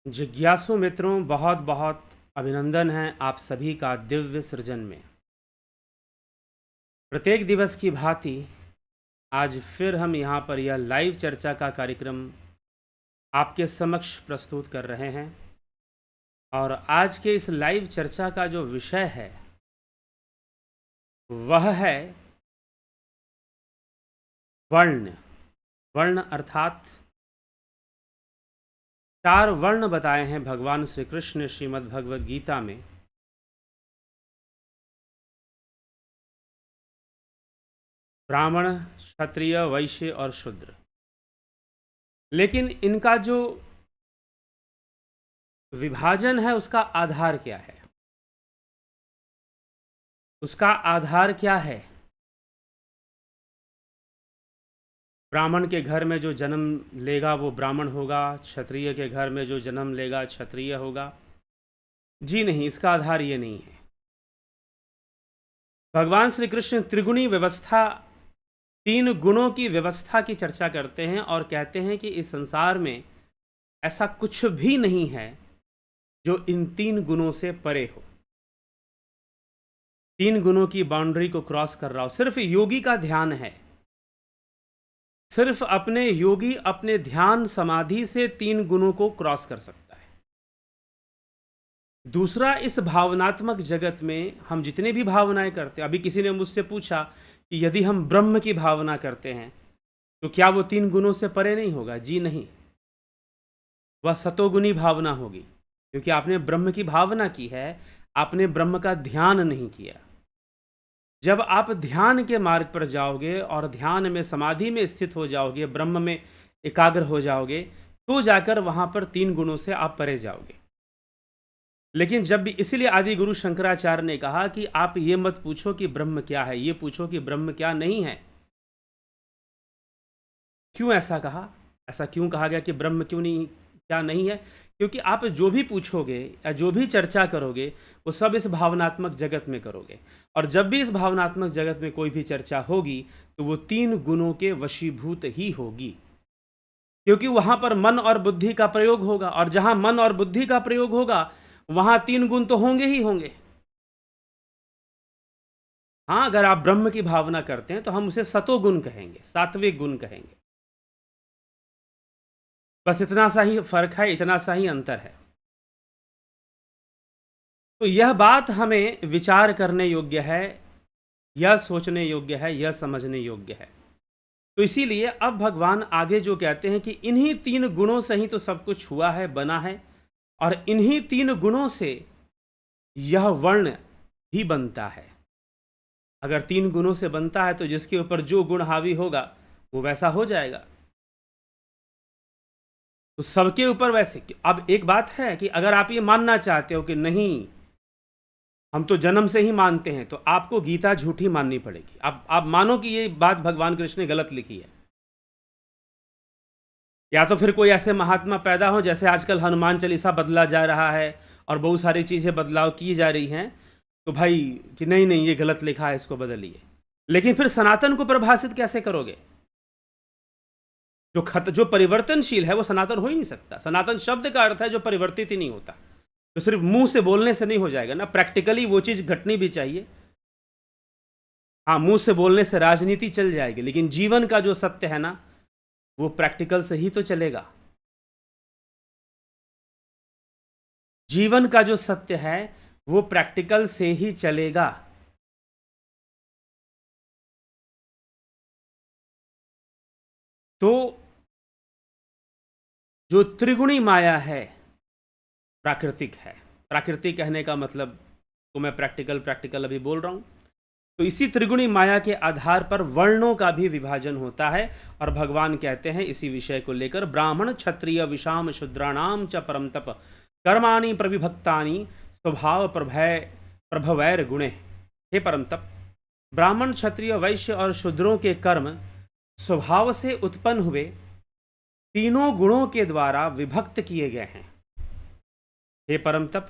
जिज्ञासु मित्रों, बहुत बहुत अभिनंदन है आप सभी का दिव्य सृजन में। प्रत्येक दिवस की भांति आज फिर हम यहाँ पर यह लाइव चर्चा का कार्यक्रम आपके समक्ष प्रस्तुत कर रहे हैं। और आज के इस लाइव चर्चा का जो विषय है वह है वर्ण। वर्ण अर्थात 4 वर्ण बताए हैं भगवान श्री कृष्ण ने श्रीमद् भगवद गीता में। ब्राह्मण, क्षत्रिय, वैश्य और शूद्र। लेकिन इनका जो विभाजन है उसका आधार क्या है? उसका आधार क्या है? ब्राह्मण के घर में जो जन्म लेगा वो ब्राह्मण होगा, क्षत्रिय के घर में जो जन्म लेगा क्षत्रिय होगा। जी नहीं, इसका आधार ये नहीं है। भगवान श्री कृष्ण त्रिगुणी व्यवस्था, 3 गुणों की व्यवस्था की चर्चा करते हैं और कहते हैं कि इस संसार में ऐसा कुछ भी नहीं है जो इन 3 गुणों से परे हो, 3 गुणों की बाउंड्री को क्रॉस कर रहा हो। सिर्फ योगी का ध्यान है, सिर्फ अपने योगी अपने ध्यान समाधि से 3 गुणों को क्रॉस कर सकता है। दूसरा, इस भावनात्मक जगत में हम जितने भी भावनाएं करते हैं, अभी किसी ने मुझसे पूछा कि यदि हम ब्रह्म की भावना करते हैं तो क्या वो 3 गुणों से परे नहीं होगा? जी नहीं, वह सतोगुणी भावना होगी, क्योंकि आपने ब्रह्म की भावना की है, आपने ब्रह्म का ध्यान नहीं किया। जब आप ध्यान के मार्ग पर जाओगे और ध्यान में समाधि में स्थित हो जाओगे, ब्रह्म में एकाग्र हो जाओगे, तो जाकर वहां पर 3 गुणों से आप परे जाओगे। लेकिन जब भी, इसीलिए आदि गुरु शंकराचार्य ने कहा कि आप ये मत पूछो कि ब्रह्म क्या है, ये पूछो कि ब्रह्म क्या नहीं है। क्यों ऐसा कहा? ऐसा क्यों कहा गया कि ब्रह्म क्यों नहीं, क्या नहीं है? क्योंकि आप जो भी पूछोगे या जो भी चर्चा करोगे वो सब इस भावनात्मक जगत में करोगे, और जब भी इस भावनात्मक जगत में कोई भी चर्चा होगी तो वो 3 गुणों के वशीभूत ही होगी, क्योंकि वहां पर मन और बुद्धि का प्रयोग होगा, और जहां मन और बुद्धि का प्रयोग होगा वहां 3 गुण तो होंगे ही होंगे। हाँ, अगर आप ब्रह्म की भावना करते हैं तो हम उसे सतोगुण कहेंगे, सात्विक गुण कहेंगे। बस इतना सा ही फर्क है, इतना सा ही अंतर है। तो यह बात हमें विचार करने योग्य है, यह सोचने योग्य है, यह समझने योग्य है। तो इसीलिए अब भगवान आगे जो कहते हैं कि इन्हीं 3 गुणों से ही तो सब कुछ हुआ है, बना है, और इन्हीं 3 गुणों से यह वर्ण भी बनता है। अगर 3 गुणों से बनता है तो जिसके ऊपर जो गुण हावी होगा वो वैसा हो जाएगा। तो सबके ऊपर वैसे। अब एक बात है कि अगर आप ये मानना चाहते हो कि नहीं, हम तो जन्म से ही मानते हैं, तो आपको गीता झूठी माननी पड़ेगी। आप मानो कि ये बात भगवान कृष्ण ने गलत लिखी है, या तो फिर कोई ऐसे महात्मा पैदा हो, जैसे आजकल हनुमान चालीसा बदला जा रहा है और बहुत सारी चीज़ें बदलाव की जा रही हैं, तो भाई कि नहीं नहीं ये गलत लिखा है, इसको बदलिए। लेकिन फिर सनातन को परिभाषित कैसे करोगे? जो परिवर्तनशील है वो सनातन हो ही नहीं सकता। सनातन शब्द का अर्थ है जो परिवर्तित ही नहीं होता। तो सिर्फ मुंह से बोलने से नहीं हो जाएगा ना, प्रैक्टिकली वो चीज घटनी भी चाहिए। हाँ, मुंह से बोलने से राजनीति चल जाएगी, लेकिन जीवन का जो सत्य है ना वो प्रैक्टिकल से ही तो चलेगा। जीवन का जो सत्य है वो प्रैक्टिकल से ही चलेगा। तो जो त्रिगुणी माया है प्राकृतिक है। प्राकृतिक कहने का मतलब तो मैं प्रैक्टिकल अभी बोल रहा हूं। तो इसी त्रिगुणी माया के आधार पर वर्णों का भी विभाजन होता है, और भगवान कहते हैं इसी विषय को लेकर, ब्राह्मण क्षत्रिय विषाम शूद्राणाम च परम तप कर्माणि प्रविभक्तानि स्वभाव प्रभवैर गुणे। हे परम तप, ब्राह्मण, क्षत्रिय, वैश्य और शूद्रों के कर्म स्वभाव से उत्पन्न हुए 3 गुणों के द्वारा विभक्त किए गए हैं। हे परम तप,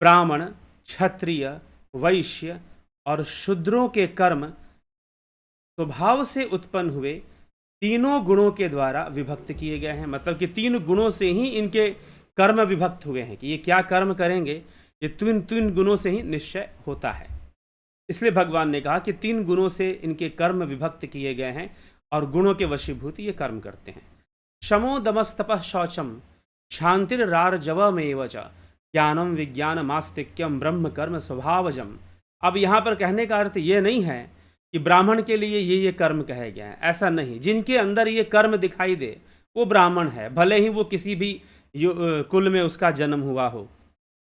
ब्राह्मण, क्षत्रिय, वैश्य और शूद्रों के कर्म स्वभाव से उत्पन्न हुए 3 गुणों के द्वारा विभक्त किए गए हैं। मतलब कि 3 गुणों से ही इनके कर्म विभक्त हुए हैं कि ये क्या कर्म करेंगे, ये तीन तीन गुणों से ही निश्चय होता है। इसलिए भगवान ने कहा कि 3 गुणों से इनके कर्म विभक्त किए गए हैं और गुणों के वशीभूत ये कर्म करते हैं। शमो दमस्तपः शौचम क्षांतिर्रार्जवमेव च ज्ञानम विज्ञानमास्तिक्यम ब्रह्म कर्म स्वभावजम। अब यहाँ पर कहने का अर्थ ये नहीं है कि ब्राह्मण के लिए ये कर्म कहे गए हैं, ऐसा नहीं। जिनके अंदर ये कर्म दिखाई दे वो ब्राह्मण है, भले ही वो किसी भी कुल में उसका जन्म हुआ हो।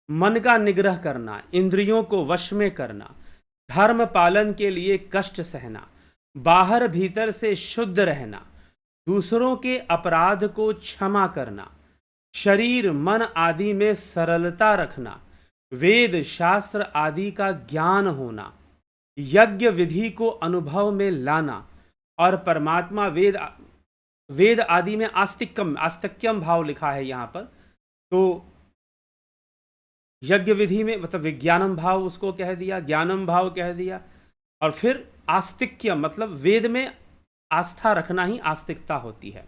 मन का निग्रह करना, इंद्रियों को वश में करना, धर्म पालन के लिए कष्ट सहना, बाहर भीतर से शुद्ध रहना, दूसरों के अपराध को क्षमा करना, शरीर मन आदि में सरलता रखना, वेद शास्त्र आदि का ज्ञान होना, यज्ञ विधि को अनुभव में लाना और परमात्मा वेद आदि में आस्तिक्यम भाव लिखा है यहाँ पर, तो यज्ञ विधि में मतलब विज्ञानम भाव उसको कह दिया, ज्ञानम भाव कह दिया, और फिर आस्तिक्यम मतलब वेद में आस्था रखना ही आस्तिकता होती है।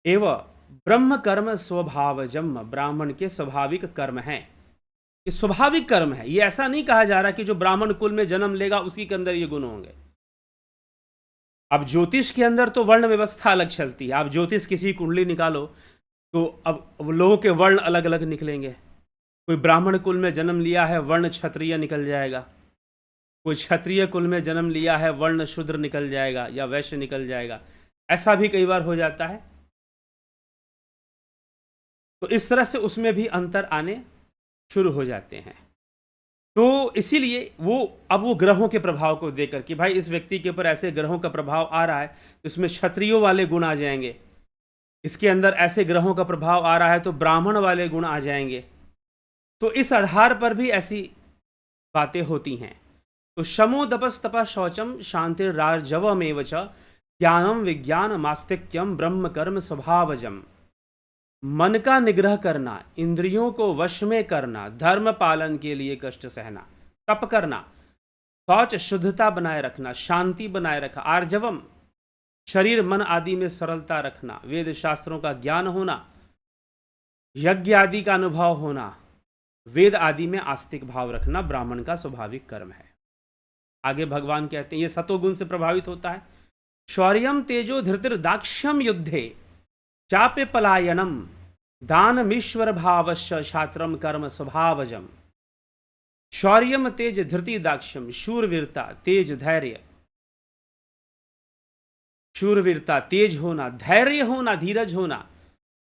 एवं ब्रह्म कर्म स्वभावजम, ब्राह्मण के स्वाभाविक कर्म है, ये स्वाभाविक कर्म है। ये ऐसा नहीं कहा जा रहा कि जो ब्राह्मण कुल में जन्म लेगा उसी के अंदर ये गुण होंगे। अब ज्योतिष के अंदर तो वर्ण व्यवस्था अलग चलती है। आप ज्योतिष किसी कुंडली निकालो तो अब लोगों के वर्ण अलग अलग निकलेंगे। कोई ब्राह्मण कुल में जन्म लिया है, वर्ण क्षत्रिय निकल जाएगा। कोई क्षत्रिय कुल में जन्म लिया है, वर्ण शूद्र निकल जाएगा या वैश्य निकल जाएगा। ऐसा भी कई बार हो जाता है। तो इस तरह से उसमें भी अंतर आने शुरू हो जाते हैं। तो इसीलिए अब वो ग्रहों के प्रभाव को देकर कि भाई इस व्यक्ति के ऊपर ऐसे ग्रहों का प्रभाव आ रहा है तो इसमें क्षत्रियों वाले गुण आ जाएंगे, इसके अंदर ऐसे ग्रहों का प्रभाव आ रहा है तो ब्राह्मण वाले गुण आ जाएंगे। तो इस आधार पर भी ऐसी बातें होती हैं। तो शमो दपस तपः शौचम शांतिर्रार्जवमेव च ज्ञानम विज्ञानमास्तिक्यम ब्रह्म कर्म स्वभावजम। मन का निग्रह करना, इंद्रियों को वश में करना, धर्म पालन के लिए कष्ट सहना, तप करना, शौच शुद्धता बनाए रखना, शांति बनाए रखा, आर्जवम शरीर मन आदि में सरलता रखना, वेद शास्त्रों का ज्ञान होना, यज्ञ आदि का अनुभव होना, वेद आदि में आस्तिक भाव रखना ब्राह्मण का स्वाभाविक कर्म है। आगे भगवान कहते हैं ये सतोगुण से प्रभावित होता है। शौर्यम तेजो धृतिर्दाक्ष्यम युद्धे चापे पलायनम दानमीश्वर भावश्च छात्रम कर्म स्वभावजम। शौर्यम तेज धृति दाक्ष्यम, शूरवीरता तेज धैर्य, शूरवीरता तेज होना, धैर्य होना, धीरज होना,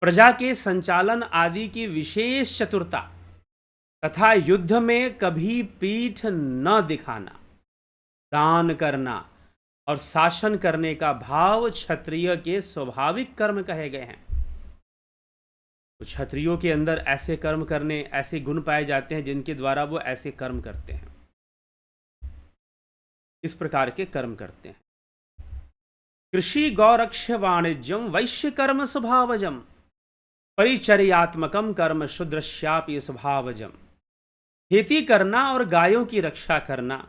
प्रजा के संचालन आदि की विशेष चतुरता तथा युद्ध में कभी पीठ न दिखाना, दान करना और शासन करने का भाव क्षत्रिय के स्वाभाविक कर्म कहे गए हैं। तो क्षत्रियों के अंदर ऐसे कर्म करने, ऐसे गुण पाए जाते हैं जिनके द्वारा वो ऐसे कर्म करते हैं, इस प्रकार के कर्म करते हैं। कृषि गौरक्ष वाणिज्यम वैश्य कर्म स्वभावजम परिचर्यात्मकम कर्म शूद्रश्यापि स्वभावजम। खेती करना और गायों की रक्षा करना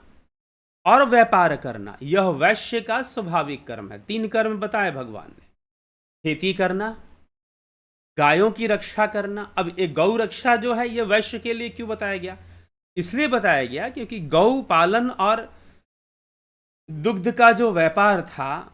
और व्यापार करना यह वैश्य का स्वाभाविक कर्म है। 3 कर्म बताए भगवान ने, खेती करना, गायों की रक्षा करना। अब एक गौ रक्षा जो है यह वैश्य के लिए क्यों बताया गया? इसलिए बताया गया क्योंकि गौ पालन और दुग्ध का जो व्यापार था,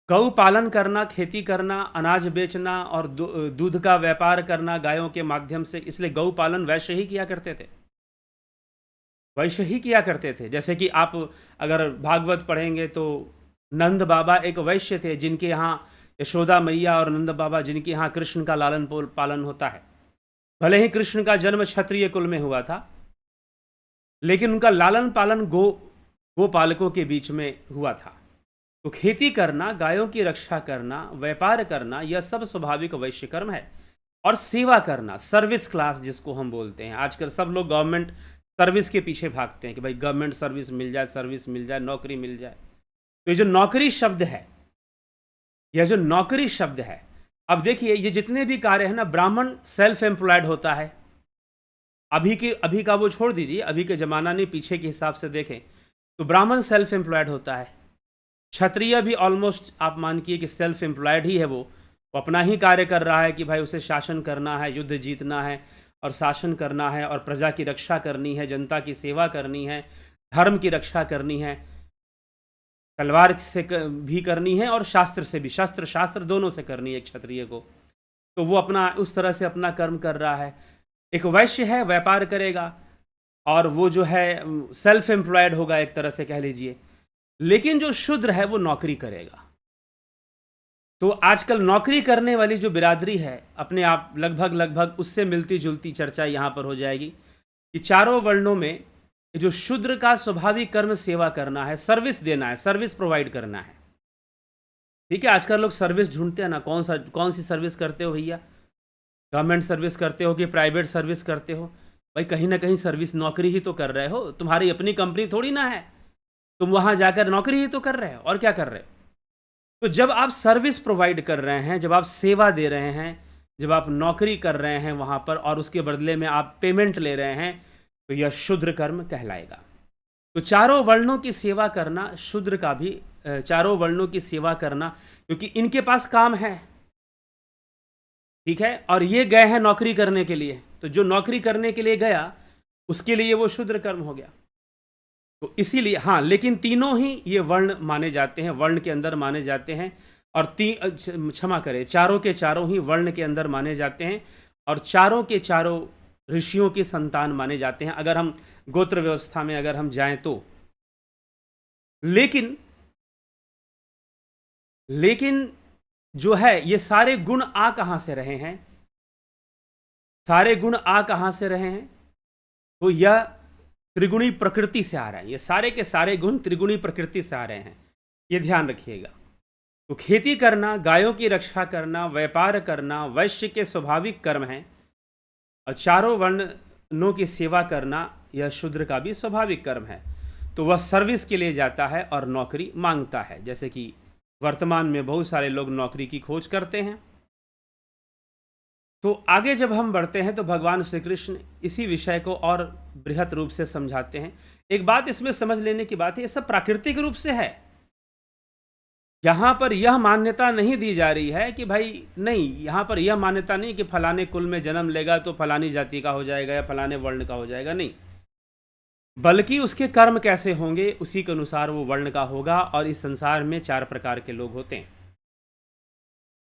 गौ पालन करना, खेती करना, अनाज बेचना और दूध का व्यापार करना गायों के माध्यम से, इसलिए गौ पालन वैश्य ही किया करते थे। जैसे कि आप अगर भागवत पढ़ेंगे तो नंद बाबा एक वैश्य थे जिनके यहाँ यशोदा मैया और नंद बाबा जिनके यहाँ कृष्ण का लालन पालन होता है। भले ही कृष्ण का जन्म क्षत्रिय कुल में हुआ था, लेकिन उनका लालन पालन गोपालकों के बीच में हुआ था। तो खेती करना, गायों की रक्षा करना, व्यापार करना, यह सब स्वाभाविक वैश्य कर्म है। और सेवा करना, सर्विस क्लास जिसको हम बोलते हैं। आजकल सब लोग गवर्नमेंट सर्विस के पीछे भागते हैं कि भाई गवर्नमेंट सर्विस मिल जाए, नौकरी मिल जाए। तो ये जो नौकरी शब्द है, अब देखिए ये जितने भी कार्य है ना, ब्राह्मण सेल्फ एम्प्लॉयड होता है। अभी का वो छोड़ दीजिए, अभी के ज़माना नहीं, पीछे के हिसाब से देखें तो ब्राह्मण सेल्फ एम्प्लॉयड होता है, क्षत्रिय भी ऑलमोस्ट आप मानिए कि सेल्फ एम्प्लॉयड ही है, वो अपना ही कार्य कर रहा है कि भाई उसे शासन करना है, युद्ध जीतना है और शासन करना है और प्रजा की रक्षा करनी है, जनता की सेवा करनी है, धर्म की रक्षा करनी है, तलवार से भी करनी है और शास्त्र से भी, शस्त्र शास्त्र दोनों से करनी है क्षत्रिय को। तो वो अपना उस तरह से अपना कर्म कर रहा है। एक वैश्य है, व्यापार करेगा और वो जो है सेल्फ एम्प्लॉयड होगा एक तरह से कह लीजिए। लेकिन जो शूद्र है वो नौकरी करेगा। तो आजकल नौकरी करने वाली जो बिरादरी है, अपने आप लगभग उससे मिलती जुलती चर्चा यहाँ पर हो जाएगी कि चारों वर्णों में जो शूद्र का स्वाभाविक कर्म सेवा करना है, सर्विस देना है, सर्विस प्रोवाइड करना है। ठीक है, आजकल लोग सर्विस ढूंढते हैं ना, कौन सी सर्विस करते हो भैया, गवर्नमेंट सर्विस करते हो कि प्राइवेट सर्विस करते हो? भाई कहीं ना कहीं सर्विस, नौकरी ही तो कर रहे हो, तुम्हारी अपनी कंपनी थोड़ी ना है, तुम वहां जाकर नौकरी ही तो कर रहे हो, और क्या कर रहे हो? तो जब आप सर्विस प्रोवाइड कर रहे हैं, जब आप सेवा दे रहे हैं, जब आप नौकरी कर रहे हैं वहां पर और उसके बदले में आप पेमेंट ले रहे हैं, तो यह शूद्र कर्म कहलाएगा। तो चारों वर्णों की सेवा करना शूद्र का भी, चारों वर्णों की सेवा करना, क्योंकि इनके पास काम है, ठीक है, और ये गए हैं नौकरी करने के लिए, तो जो नौकरी करने के लिए गया उसके लिए वो शूद्र कर्म हो गया। तो इसीलिए हाँ, लेकिन तीनों ही ये वर्ण माने जाते हैं, वर्ण के अंदर माने जाते हैं, और क्षमा करें, चारों के चारों ही वर्ण के अंदर माने जाते हैं, और चारों के चारों ऋषियों की संतान माने जाते हैं, अगर हम गोत्र व्यवस्था में अगर हम जाएं तो। लेकिन जो है ये सारे गुण आ कहां से रहे हैं? सारे गुण आ कहां से रहे हैं? तो यह त्रिगुणी प्रकृति से आ रहे हैं, ये सारे के सारे गुण त्रिगुणी प्रकृति से आ रहे हैं, ये ध्यान रखिएगा। तो खेती करना, गायों की रक्षा करना, व्यापार करना वैश्य के स्वाभाविक कर्म हैं, और चारों वर्णों की सेवा करना यह शूद्र का भी स्वाभाविक कर्म है। तो वह सर्विस के लिए जाता है और नौकरी मांगता है, जैसे कि वर्तमान में बहुत सारे लोग नौकरी की खोज करते हैं। तो आगे जब हम बढ़ते हैं तो भगवान श्री कृष्ण इसी विषय को और बृहत रूप से समझाते हैं। एक बात इसमें समझ लेने की बात है, ये सब प्राकृतिक रूप से है। यहाँ पर यह मान्यता नहीं दी जा रही है कि भाई नहीं, यहाँ पर यह मान्यता नहीं कि फलाने कुल में जन्म लेगा तो फलानी जाति का हो जाएगा या फलाने वर्ण का हो जाएगा, नहीं, बल्कि उसके कर्म कैसे होंगे उसी के अनुसार वो वर्ण का होगा। और इस संसार में 4 प्रकार के लोग होते हैं,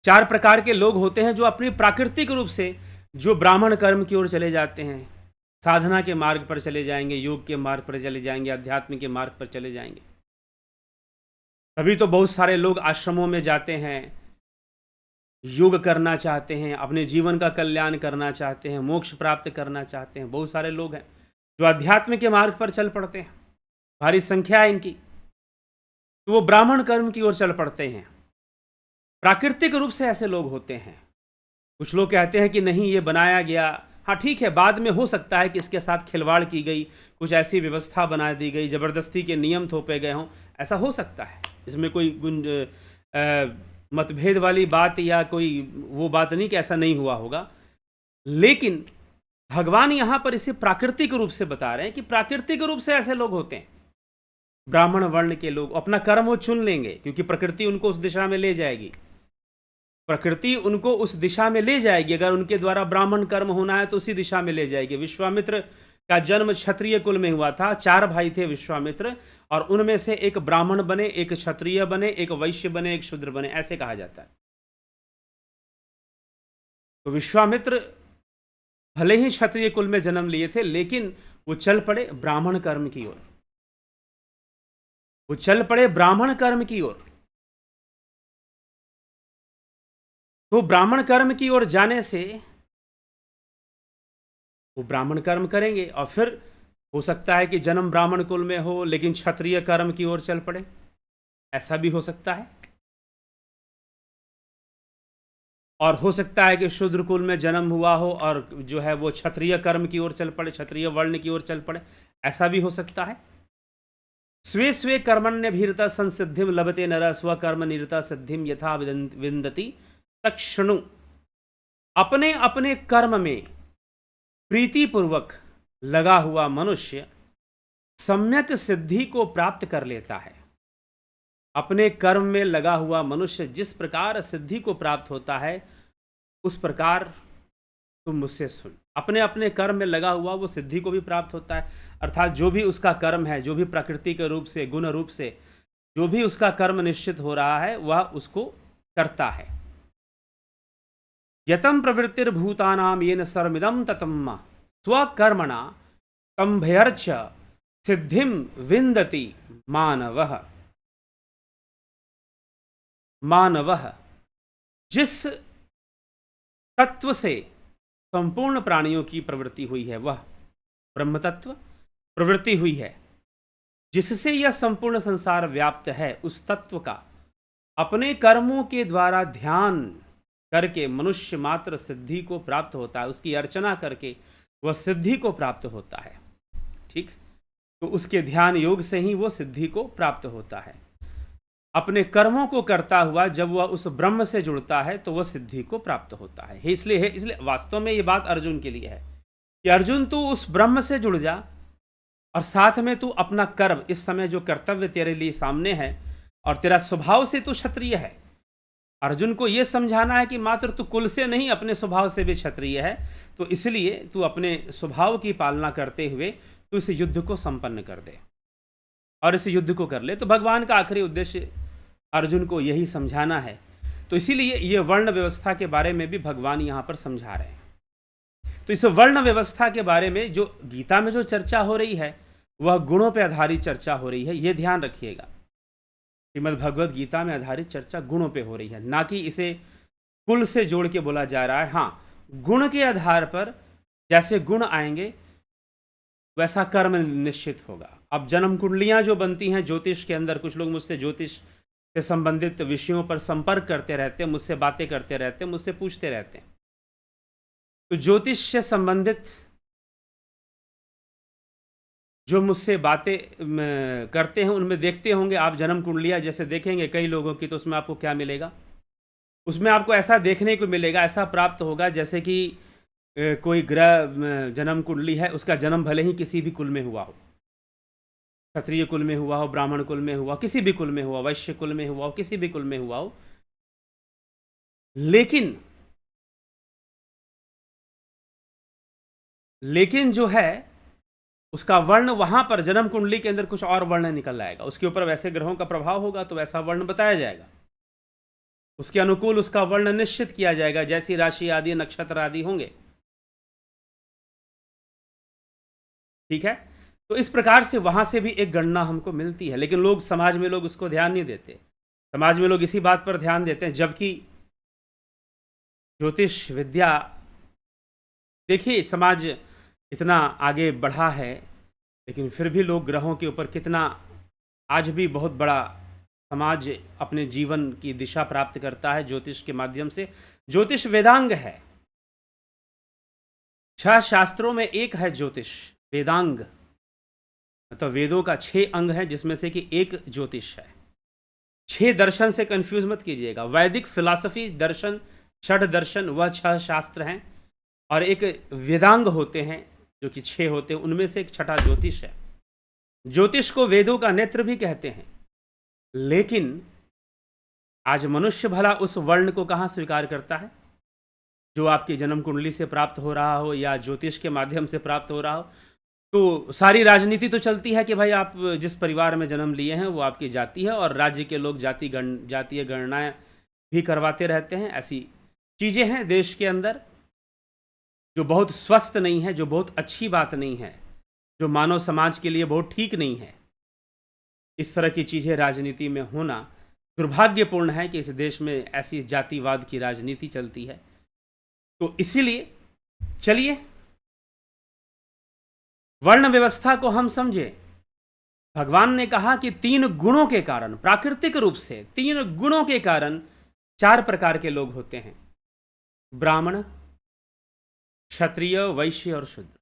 4 प्रकार के लोग होते हैं जो अपनी प्राकृतिक रूप से, जो ब्राह्मण कर्म की ओर चले जाते हैं, साधना के मार्ग पर चले जाएंगे, योग के मार्ग पर चले जाएंगे, अध्यात्म के मार्ग पर चले जाएंगे। तभी तो बहुत सारे लोग आश्रमों में जाते हैं, योग करना चाहते हैं, अपने जीवन का कल्याण करना चाहते हैं, मोक्ष प्राप्त करना चाहते हैं। बहुत सारे लोग हैं जो अध्यात्म के मार्ग पर चल पड़ते हैं, भारी संख्या है इनकी, तो वो ब्राह्मण कर्म की ओर चल पड़ते हैं। प्राकृतिक रूप से ऐसे लोग होते हैं। कुछ लोग कहते हैं कि नहीं, ये बनाया गया, हाँ ठीक है, बाद में हो सकता है कि इसके साथ खिलवाड़ की गई, कुछ ऐसी व्यवस्था बना दी गई, जबरदस्ती के नियम थोपे गए हों, ऐसा हो सकता है। इसमें कोई मतभेद वाली बात या कोई वो बात नहीं कि ऐसा नहीं हुआ होगा, लेकिन भगवान यहां पर इसे प्राकृतिक रूप से बता रहे हैं कि प्राकृतिक रूप से ऐसे लोग होते हैं। ब्राह्मण वर्ण के लोग अपना कर्म वो चुन लेंगे, क्योंकि प्रकृति उनको उस दिशा में ले जाएगी, प्रकृति उनको उस दिशा में ले जाएगी। अगर उनके द्वारा ब्राह्मण कर्म होना है तो उसी दिशा में ले जाएगी। विश्वामित्र का जन्म क्षत्रिय कुल में हुआ था, 4 भाई थे विश्वामित्र, और उनमें से एक ब्राह्मण बने, एक क्षत्रिय बने, एक वैश्य बने, एक शूद्र बने, ऐसे कहा जाता है। तो विश्वामित्र भले ही क्षत्रिय कुल में जन्म लिए थे, लेकिन वो चल पड़े ब्राह्मण कर्म की ओर, वो चल पड़े ब्राह्मण कर्म की ओर। तो ब्राह्मण कर्म की ओर जाने से वो ब्राह्मण कर्म करेंगे, और फिर हो सकता है कि जन्म ब्राह्मण कुल में हो लेकिन क्षत्रिय कर्म की ओर चल पड़े, ऐसा भी हो सकता है। और हो सकता है कि शूद्र कुल में जन्म हुआ हो और जो है वो क्षत्रिय कर्म की ओर चल पड़े, क्षत्रिय वर्ण की ओर चल पड़े, ऐसा भी हो सकता है। स्वे स्वे कर्मण्यभिरता संसिद्धिम लभते नर स्वकर्म निरता सिद्धिम यथा विन्दति तक्षणु। अपने अपने कर्म में प्रीतिपूर्वक लगा हुआ मनुष्य सम्यक सिद्धि को प्राप्त कर लेता है। अपने कर्म में लगा हुआ मनुष्य जिस प्रकार सिद्धि को प्राप्त होता है, उस प्रकार तुम मुझसे सुन। अपने अपने कर्म में लगा हुआ वो सिद्धि को भी प्राप्त होता है, अर्थात जो भी उसका कर्म है, जो भी प्रकृति के रूप से, गुण रूप से जो भी उसका कर्म निश्चित हो रहा है, वह उसको करता है। यतम प्रवृत्तिर्भूतानाम येन सर्वमिदं ततम् स्वकर्मणा तंभयर्च सिद्धिम विन्दति मानवः। मानवः, जिस तत्व से संपूर्ण प्राणियों की प्रवृत्ति हुई है, वह ब्रह्म तत्व प्रवृत्ति हुई है, जिससे यह संपूर्ण संसार व्याप्त है, उस तत्व का अपने कर्मों के द्वारा ध्यान करके मनुष्य मात्र सिद्धि को प्राप्त होता है। उसकी अर्चना करके वह सिद्धि को प्राप्त होता है। ठीक, तो उसके ध्यान योग से ही वो सिद्धि को प्राप्त होता है। अपने कर्मों को करता हुआ जब वह उस ब्रह्म से जुड़ता है तो वह सिद्धि को प्राप्त होता है। इसलिए वास्तव में ये बात अर्जुन के लिए है कि अर्जुन तू उस ब्रह्म से जुड़ जा और साथ में तू अपना कर्म, इस समय जो कर्तव्य तेरे लिए सामने है, और तेरा स्वभाव से तू क्षत्रिय है। अर्जुन को यह समझाना है कि मात्र तू कुल से नहीं, अपने स्वभाव से भी क्षत्रिय है, तो इसलिए तू अपने स्वभाव की पालना करते हुए तू इस युद्ध को संपन्न कर दे और इस युद्ध को कर ले। तो भगवान का आखिरी उद्देश्य अर्जुन को यही समझाना है। तो इसीलिए ये वर्ण व्यवस्था के बारे में भी भगवान यहाँ पर समझा रहे हैं। तो इस वर्ण व्यवस्था के बारे में जो गीता में जो चर्चा हो रही है, वह गुणों पर आधारित चर्चा हो रही है। ये ध्यान रखिएगा, श्रीमद् भगवद गीता में आधारित चर्चा गुणों पे हो रही है, ना कि इसे कुल से जोड़ के बोला जा रहा है। हाँ, गुण के आधार पर जैसे गुण आएंगे वैसा कर्म निश्चित होगा। अब जन्म कुंडलियां जो बनती हैं ज्योतिष के अंदर, कुछ लोग मुझसे ज्योतिष से संबंधित विषयों पर संपर्क करते रहते हैं, मुझसे बातें करते रहते हैं, मुझसे पूछते रहते हैं। तो ज्योतिष से संबंधित जो मुझसे बातें करते हैं, उनमें देखते होंगे आप जन्म कुंडलियां जैसे देखेंगे कई लोगों की, तो उसमें आपको क्या मिलेगा? उसमें आपको ऐसा देखने को मिलेगा, ऐसा प्राप्त होगा जैसे कि कोई ग्रह जन्म कुंडली है, उसका जन्म भले ही किसी भी कुल में हुआ हो, क्षत्रिय कुल में हुआ हो, ब्राह्मण कुल में हुआ, किसी भी कुल में हुआ, वैश्य कुल में हुआ हो, किसी भी कुल में हुआ हो, लेकिन जो है उसका वर्ण वहां पर जन्म कुंडली के अंदर कुछ और वर्ण निकल आएगा। उसके ऊपर वैसे ग्रहों का प्रभाव होगा तो वैसा वर्ण बताया जाएगा, उसके अनुकूल उसका वर्ण निश्चित किया जाएगा, जैसी राशि आदि नक्षत्र आदि होंगे। ठीक है, तो इस प्रकार से वहां से भी एक गणना हमको मिलती है, लेकिन लोग समाज में लोग उसको ध्यान नहीं देते। समाज में लोग इसी बात पर ध्यान देते हैं, जबकि ज्योतिष विद्या, देखिए समाज इतना आगे बढ़ा है, लेकिन फिर भी लोग ग्रहों के ऊपर कितना, आज भी बहुत बड़ा समाज अपने जीवन की दिशा प्राप्त करता है ज्योतिष के माध्यम से। ज्योतिष वेदांग है, 6 शास्त्रों में एक है ज्योतिष वेदांग, मतलब वेदों का 6 अंग है, जिसमें से कि एक ज्योतिष है। 6 दर्शन से कंफ्यूज मत कीजिएगा, वैदिक फिलॉसफी दर्शन, षड दर्शन, वह 6 शास्त्र हैं, और एक वेदांग होते हैं जो कि 6 होते हैं, उनमें से एक छठा ज्योतिष है। ज्योतिष को वेदों का नेत्र भी कहते हैं, लेकिन आज मनुष्य भला उस वर्ण को कहाँ स्वीकार करता है जो आपकी जन्म कुंडली से प्राप्त हो रहा हो या ज्योतिष के माध्यम से प्राप्त हो रहा हो। तो सारी राजनीति तो चलती है कि भाई आप जिस परिवार में जन्म लिए हैं वो आपकी जाति है, और राज्य के लोग जातीय गणनाएं भी करवाते रहते हैं। ऐसी चीज़ें हैं देश के अंदर जो बहुत स्वस्थ नहीं है, जो बहुत अच्छी बात नहीं है, जो मानव समाज के लिए बहुत ठीक नहीं है। इस तरह की चीज़ें राजनीति में होना दुर्भाग्यपूर्ण है कि इस देश में ऐसी जातिवाद की राजनीति चलती है। तो इसीलिए चलिए वर्ण व्यवस्था को हम समझे। भगवान ने कहा कि 3 गुणों के कारण, प्राकृतिक रूप से 3 गुणों के कारण 4 प्रकार के लोग होते हैं, ब्राह्मण, क्षत्रिय, वैश्य और शूद्र।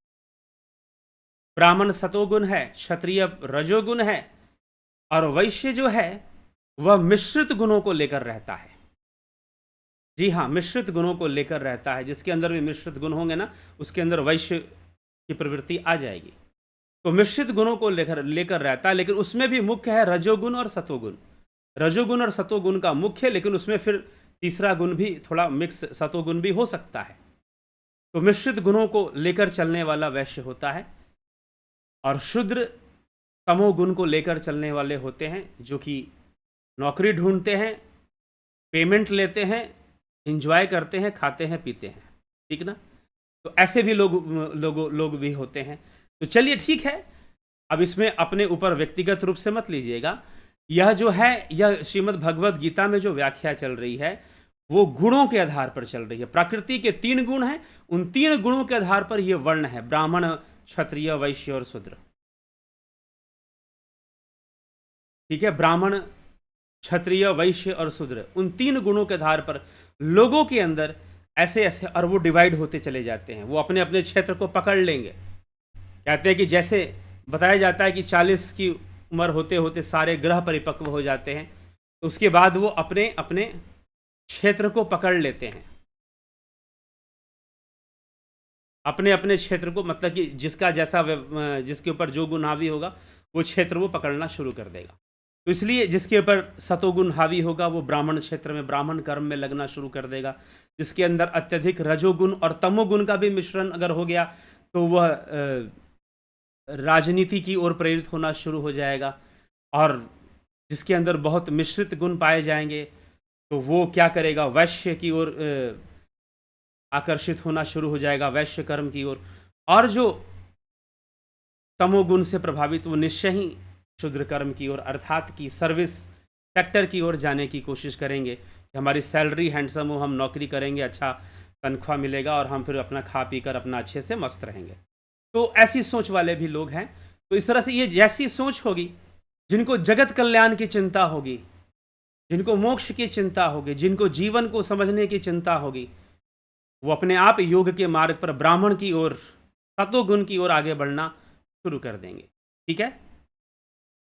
ब्राह्मण सतोगुण है, क्षत्रिय रजोगुण है, और वैश्य जो है वह मिश्रित गुणों को लेकर रहता है। जी हाँ, मिश्रित गुणों को लेकर रहता है। जिसके अंदर भी मिश्रित गुण होंगे ना, उसके अंदर वैश्य की प्रवृत्ति आ जाएगी। तो मिश्रित गुणों को लेकर रहता है, लेकिन उसमें भी मुख्य है रजोगुण और सतोगुण। रजोगुण और सतोगुण का मुख्य, लेकिन उसमें फिर तीसरा गुण भी थोड़ा मिक्स सतोगुण भी हो सकता है। तो मिश्रित गुणों को लेकर चलने वाला वैश्य होता है, और शूद्र तमोगुण को लेकर चलने वाले होते हैं, जो कि नौकरी ढूंढते हैं, पेमेंट लेते हैं, एंजॉय करते हैं, खाते हैं, पीते हैं, ठीक ना। तो ऐसे भी लोग भी होते हैं। तो चलिए ठीक है, अब इसमें अपने ऊपर व्यक्तिगत रूप से मत लीजिएगा। यह जो है, यह श्रीमद् भगवद गीता में जो व्याख्या चल रही है वो गुणों के आधार पर चल रही है। प्रकृति के 3 गुण हैं, उन 3 गुणों के आधार पर यह वर्ण है, ब्राह्मण, क्षत्रिय, वैश्य और शूद्र। ठीक है, ब्राह्मण, क्षत्रिय, वैश्य और शूद्र, उन 3 गुणों के आधार पर लोगों के अंदर ऐसे ऐसे, और वो डिवाइड होते चले जाते हैं, वो अपने अपने क्षेत्र को पकड़ लेंगे। कहते हैं कि जैसे बताया जाता है कि 40 की उम्र होते होते सारे ग्रह परिपक्व हो जाते हैं, तो उसके बाद वो अपने अपने क्षेत्र को पकड़ लेते हैं, अपने अपने क्षेत्र को, मतलब कि जिसका जैसा जिसके ऊपर जो गुण हावी होगा वो क्षेत्र वो पकड़ना शुरू कर देगा। तो इसलिए जिसके ऊपर सतोगुण हावी होगा वो ब्राह्मण क्षेत्र में, ब्राह्मण कर्म में लगना शुरू कर देगा। जिसके अंदर अत्यधिक रजोगुण और तमोगुण का भी मिश्रण अगर हो गया तो वह राजनीति की ओर प्रेरित होना शुरू हो जाएगा। और जिसके अंदर बहुत मिश्रित गुण पाए जाएंगे तो वो क्या करेगा, वैश्य की ओर आकर्षित होना शुरू हो जाएगा, वैश्य कर्म की ओर। और जो तमोगुण से प्रभावित वो निश्चय ही शूद्र कर्म की ओर, अर्थात की सर्विस सेक्टर की ओर जाने की कोशिश करेंगे कि हमारी सैलरी हैंडसम हो, हम नौकरी करेंगे, अच्छा तनख्वाह मिलेगा और हम फिर अपना खा पी कर अपना अच्छे से मस्त रहेंगे। तो ऐसी सोच वाले भी लोग हैं। तो इस तरह से ये जैसी सोच होगी, जिनको जगत कल्याण की चिंता होगी, जिनको मोक्ष की चिंता होगी, जिनको जीवन को समझने की चिंता होगी, वो अपने आप योग के मार्ग पर ब्राह्मण की ओर, सतोगुण की ओर आगे बढ़ना शुरू कर देंगे। ठीक है,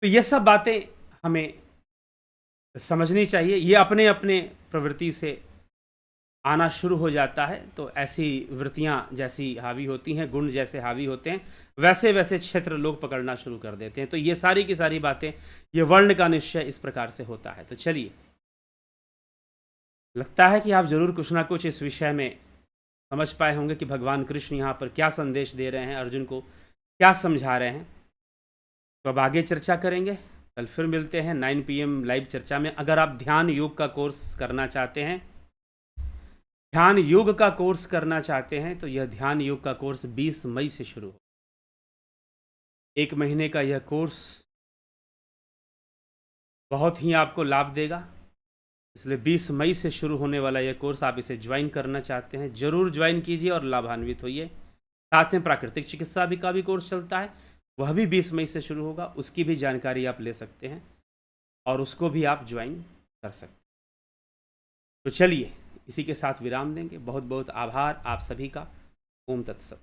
तो ये सब बातें हमें समझनी चाहिए। ये अपने अपने प्रवृत्ति से आना शुरू हो जाता है। तो ऐसी वृत्तियां जैसी हावी होती हैं, गुण जैसे हावी होते हैं, वैसे वैसे क्षेत्र लोग पकड़ना शुरू कर देते हैं। तो ये सारी की सारी बातें, ये वर्ण का निश्चय इस प्रकार से होता है। तो चलिए, लगता है कि आप जरूर कुछ ना कुछ इस विषय में समझ पाए होंगे कि भगवान कृष्ण यहाँ पर क्या संदेश दे रहे हैं, अर्जुन को क्या समझा रहे हैं। तो अब आगे चर्चा करेंगे, कल फिर मिलते हैं 9 PM लाइव चर्चा में। अगर आप ध्यान योग का कोर्स करना चाहते हैं, ध्यान योग का कोर्स करना चाहते हैं, तो यह ध्यान योग का कोर्स 20 मई से शुरू हो। 1 महीने का यह कोर्स बहुत ही आपको लाभ देगा, इसलिए 20 मई से शुरू होने वाला यह कोर्स, आप इसे ज्वाइन करना चाहते हैं ज़रूर ज्वाइन कीजिए और लाभान्वित होइए। साथ में प्राकृतिक चिकित्सा भी का भी कोर्स चलता है, वह भी 20 मई से शुरू होगा, उसकी भी जानकारी आप ले सकते हैं और उसको भी आप ज्वाइन कर सकते हैं। तो चलिए, इसी के साथ विराम देंगे। बहुत बहुत आभार आप सभी का। ओम तत्सत।